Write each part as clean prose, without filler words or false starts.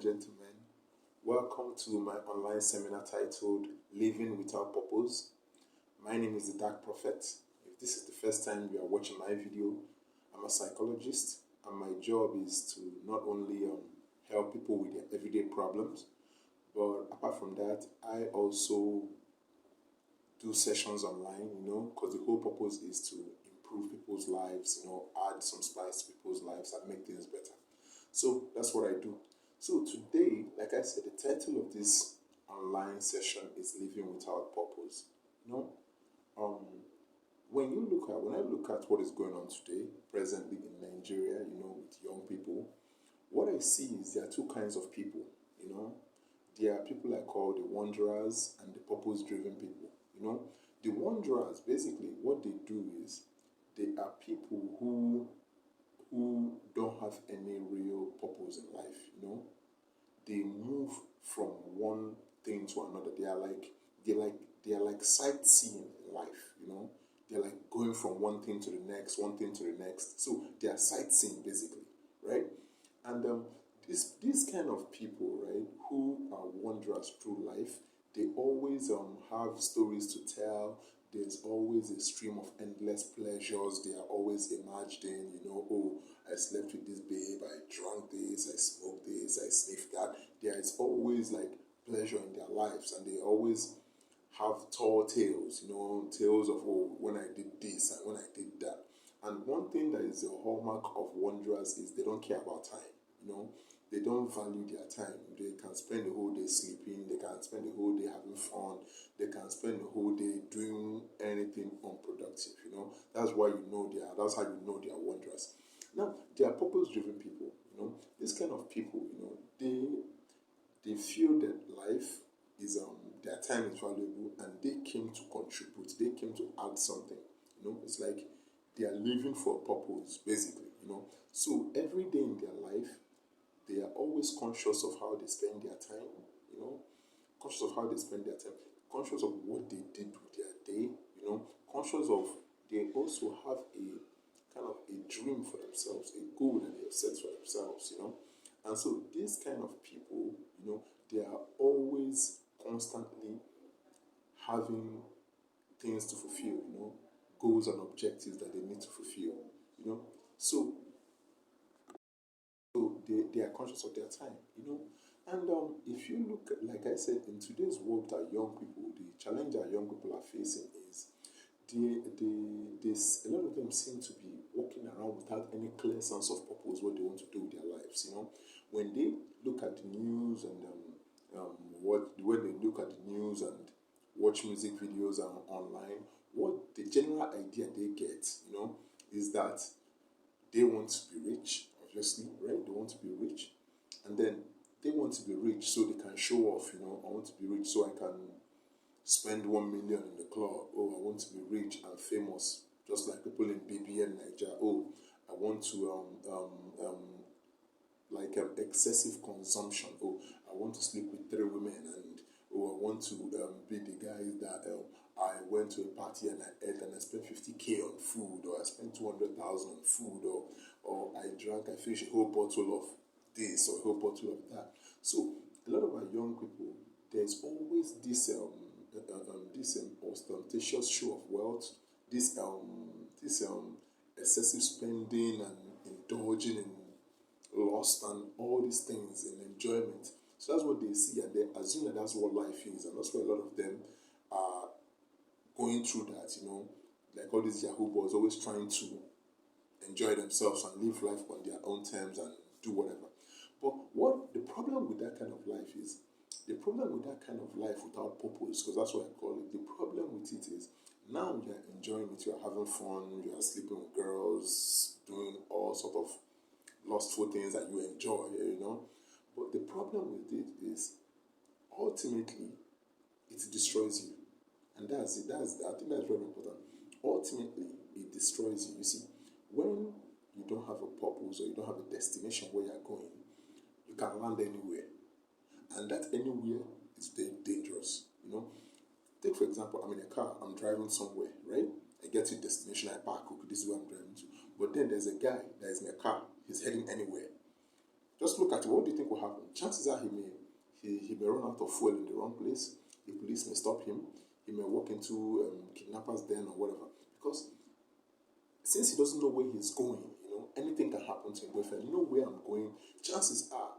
gentlemen, welcome to my online seminar titled Living Without Purpose. My name is the Dark Prophet. If this is the first time you are watching my video, I'm a psychologist and my job is to not only help people with their everyday problems, but apart from that, I also do sessions online, because the whole purpose is to improve people's lives, add some spice to people's lives and make things better. So that's what I do. So today, like I said, the title of this online session is Living Without Purpose. Um, when I look at what is going on today, presently in Nigeria, with young people, what I see is there are two kinds of people, you know. There are people I call the wanderers and the purpose-driven people. The wanderers, basically, what they do is they are people who don't have any real purpose in life. They move from one thing to another. They are like sightseeing in life. They're like going from one thing to the next, one thing to the next. So they are sightseeing basically, right? And these kind of people, right, who are wanderers through life, they always have stories to tell. There's always a stream of endless pleasures. They are always imagining, oh, I slept with this babe, I drank this, I smoked this, I sniffed that. There is always like pleasure in their lives, and they always have tall tales, tales of, oh, when I did this and when I did that. And one thing that is a hallmark of wanderers is they don't care about time. They don't value their time. They can spend the whole day sleeping. They can spend the whole day having fun. They can spend the whole day doing anything unproductive. That's why that's how you know they are wanderers. Now, they are purpose-driven people. This kind of people, they feel that life is their time is valuable and they came to contribute. They came to add something. It's like they are living for a purpose, basically. So every day in their life, they are always conscious of how they spend their time, conscious of how they spend their time, conscious of what they did with their day, conscious of they also have a kind of a dream for themselves, a goal that they have set for themselves, And so these kind of people, they are always constantly having things to fulfill, goals and objectives that they need to fulfill, So they are conscious of their time, And if you look, like I said, in today's world that young people, the challenge that young people are facing is a lot of them seem to be walking around without any clear sense of purpose, what they want to do with their lives, When they look at the news and when they look at the news and watch music videos online, what the general idea they get, is that they want to be rich, obviously, right? They want to be rich. And then they want to be rich so they can show off, I want to be rich so I can spend 1 million in the club. Oh, I want to be rich and famous, just like people in BBN Nigeria. Oh, I want to excessive consumption. Oh, I want to sleep with 3 women, and I want to be the guy that I went to a party and I ate and I spent 50K on food, or I spent 200,000 on food, or I finished a whole bottle of this or a whole bottle of that. So a lot of our young people, there's always this ostentatious show of wealth, this excessive spending and indulging in lust and all these things and enjoyment. So that's what they see, and they assume that that's what life is, and that's why a lot of them are going through that, like all these Yahoo boys always trying to enjoy themselves and live life on their own terms and do whatever. But what the problem with that kind of life is, the problem with that kind of life without purpose, because that's what I call it, the problem with it is now you are enjoying it, you are having fun, you are sleeping with girls, doing all sort of lustful things that you enjoy, But the problem with it is ultimately it destroys you. And that's it. I think that's very important. Ultimately, it destroys you. You see, when you don't have a purpose or you don't have a destination where you're going, you can land anywhere. And that anywhere is very dangerous. Take for example, I'm in a car, I'm driving somewhere, right? I get to a destination, I park, okay, this is where I'm driving to. But then there's a guy that is in a car, he's heading anywhere. Just look at it. What do you think will happen? Chances are he may run out of fuel in the wrong place. The police may stop him. He may walk into kidnappers' den or whatever. Because since he doesn't know where he's going, anything can happen to him. But if I know where I'm going, chances are,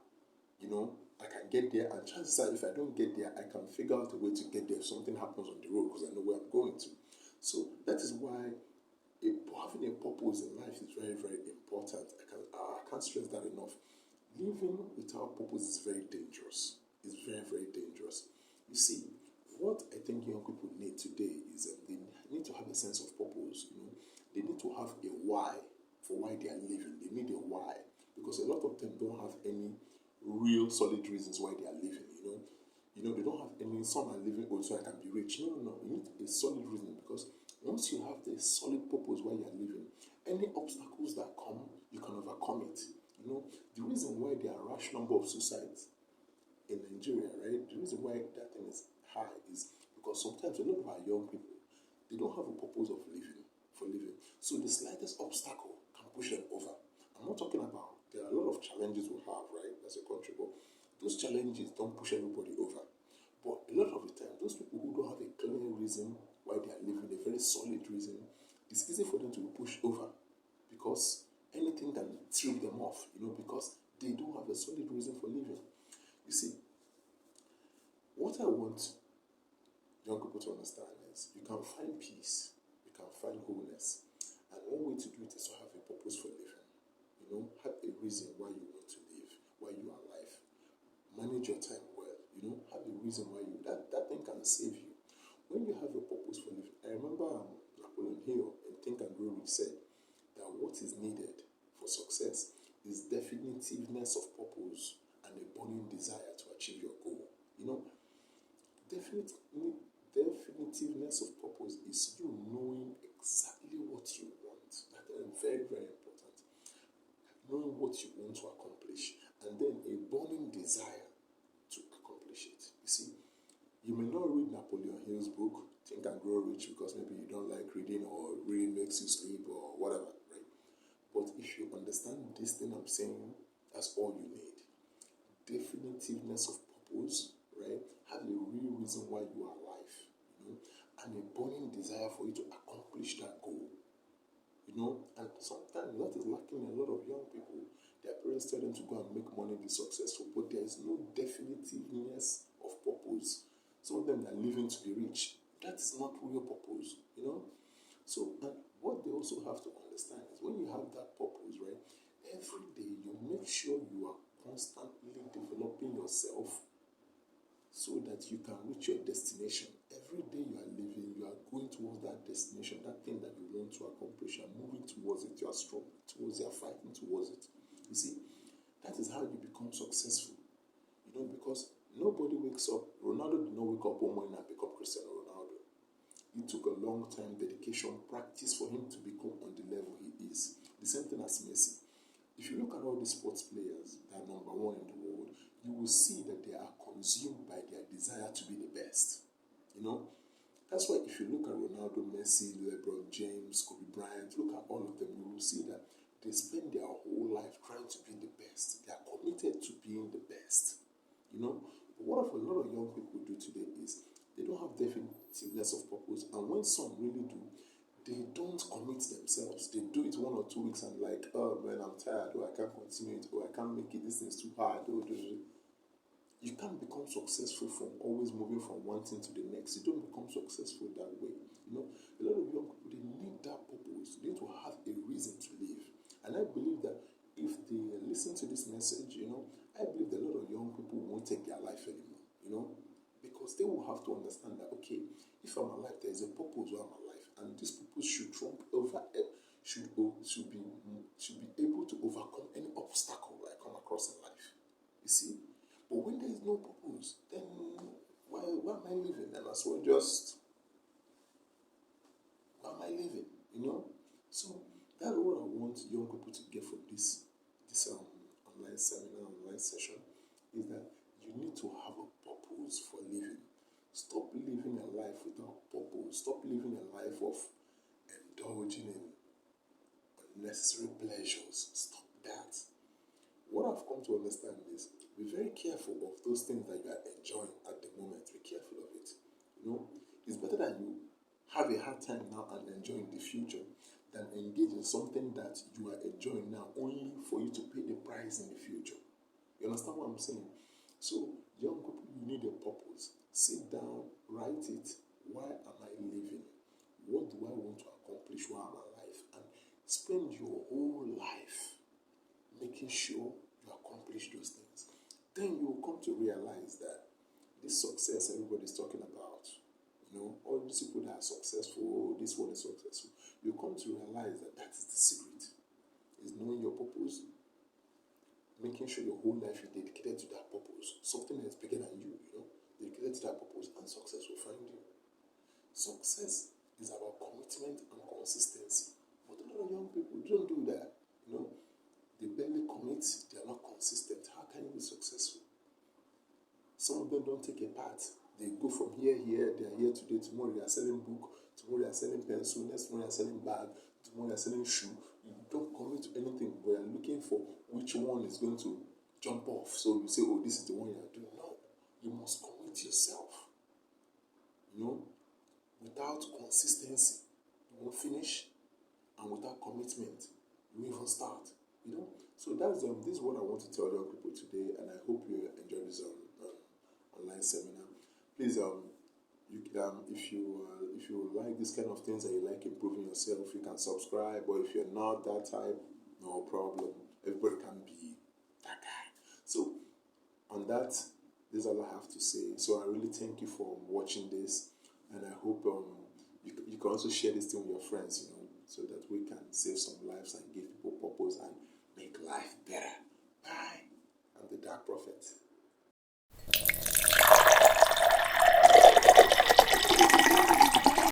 I can get there. And chances are, if I don't get there, I can figure out a way to get there if something happens on the road because I know where I'm going to. So that is why having a purpose in life is very, very important. I can't stress that enough. Living without purpose is very dangerous. It's very, very dangerous. You see, what I think young people need today is they need to have a sense of purpose. They need to have a why for why they are living. They need a why because a lot of them don't have any real solid reasons why they are living. They don't have any. Some are living so I can be rich. No. You need a solid reason because once you have the solid purpose why you are living, any obstacles that come, you can overcome it. The reason why there are a large number of suicides in Nigeria, right? The reason why that thing is high is because sometimes a lot of our young people, they don't have a purpose of living. So the slightest obstacle can push them over. I'm not talking about, there are a lot of challenges we have, right, as a country, but those challenges don't push everybody over. But a lot of the time, those people who don't have a clear reason why they are living, a very solid reason, it's easy for them to be pushed over because anything can trip them off, because they don't have a solid reason for living. You see, what I want young people to understand is you can find peace, you can find wholeness, and one way to do it is to have a purpose for living. Have a reason why you want to live, why you are alive. Manage your time well. Have a reason why that thing can save you. When you have a purpose for living, I remember Napoleon Hill in Think and Grow Rich said that what is needed for success is definitiveness of purpose and a burning desire to achieve your goal. Definitiveness of purpose is you knowing exactly what you want. That is very, very important. Knowing what you want to accomplish and then a burning desire to accomplish it. You see, you may not read Napoleon Hill's book, Think and Grow Rich, because maybe you don't like reading or reading makes you sleep or whatever, right? But if you understand this thing I'm saying, that's all you need. Definitiveness of purpose, right? Have a real reason why you are alive, and a burning desire for you to accomplish that goal. And sometimes that is lacking in a lot of young people. Their parents tell them to go and make money, be successful, but there is no definitiveness of purpose. Some of them are living to be rich. That is not real purpose, So, and what they also have to understand is when you have that purpose, right, every day you make sure you are constantly developing yourself so that you can reach your destination. Every day you are living, you are going towards that destination, that thing that you want to accomplish, you are moving towards it, you are strong towards it, you are fighting towards it. You see, that is how you become successful. Because nobody wakes up. Ronaldo did not wake up one morning and become Cristiano Ronaldo. It took a long time, dedication, practice for him to become on the level he is. The same thing as Messi. If you look at all the sports players that are number one in the world, you will see that they are consumed by their desire to be the best. That's why if you look at Ronaldo, Messi, LeBron James, Kobe Bryant, look at all of them, you will see that they spend their whole life trying to be the best. They are committed to being the best. But what a lot of young people do today is they don't have definitiveness of purpose, and when some really do, they don't commit themselves. They do it 1 or 2 weeks and like, oh man, I'm tired, or I can't continue it, or I can't make it, this thing's too hard. You can't become successful from always moving from one thing to the next. You don't become successful that way. A lot of young people, they need that purpose. They need to have a reason to live. And I believe that if they listen to this message, I believe that a lot of young people won't take their life anymore, because they will have to understand that, okay, if I'm alive, there is a purpose why I'm alive, and this purpose should trump over, should be able to overcome any obstacle I come across in life. You see, but when there is no purpose, then why am I living? And as well, just why am I living? So that's what I want young people to get from this online seminar, online session, is that you need to have a purpose for living. Stop living a life without purpose. Stop living a life of indulging in unnecessary pleasures. Stop that. what I've come to understand is be very careful of those things that you are enjoying at the moment. Be careful of it. You know, it's better that you have a hard time now and enjoy in the future than engage in something that you are enjoying now only for you to pay the price in the future. You understand what I'm saying? So, young people, you need a purpose. Sit down, write it. Why am I living? What do I want to accomplish while I'm alive? And spend your whole life making sure you accomplish those things. Then you will come to realize that this success everybody's talking about, all these people that are successful, this one is successful, you come to realize that that is the secret. Is knowing your purpose, making sure your whole life is dedicated to that purpose, something that's bigger than you, dedicated to that purpose, and success will find you. Success is about commitment and consistency. But a lot of young people don't do that. They barely commit, they are not consistent. How can you be successful? Some of them don't take a part. They go from here, they are here today, tomorrow they are selling book, tomorrow they are selling pencil, next tomorrow they are selling bag, tomorrow they are selling shoe. You don't commit to anything, but you are looking for which one is going to jump off. So you say, oh, this is the one you are doing. No, you must commit yourself. Without consistency, you won't finish, and without commitment, you won't even start. So that's this is what I want to tell young people today, and I hope you enjoy this online seminar. Please, if you like this kind of things and you like improving yourself, you can subscribe. Or if you're not that type, no problem. Everybody can be that guy. So on that, this is all I have to say. So I really thank you for watching this, and I hope you can also share this thing with your friends, so that we can save some lives and give people purpose and make life better. Bye. I'm the Dark Prophet.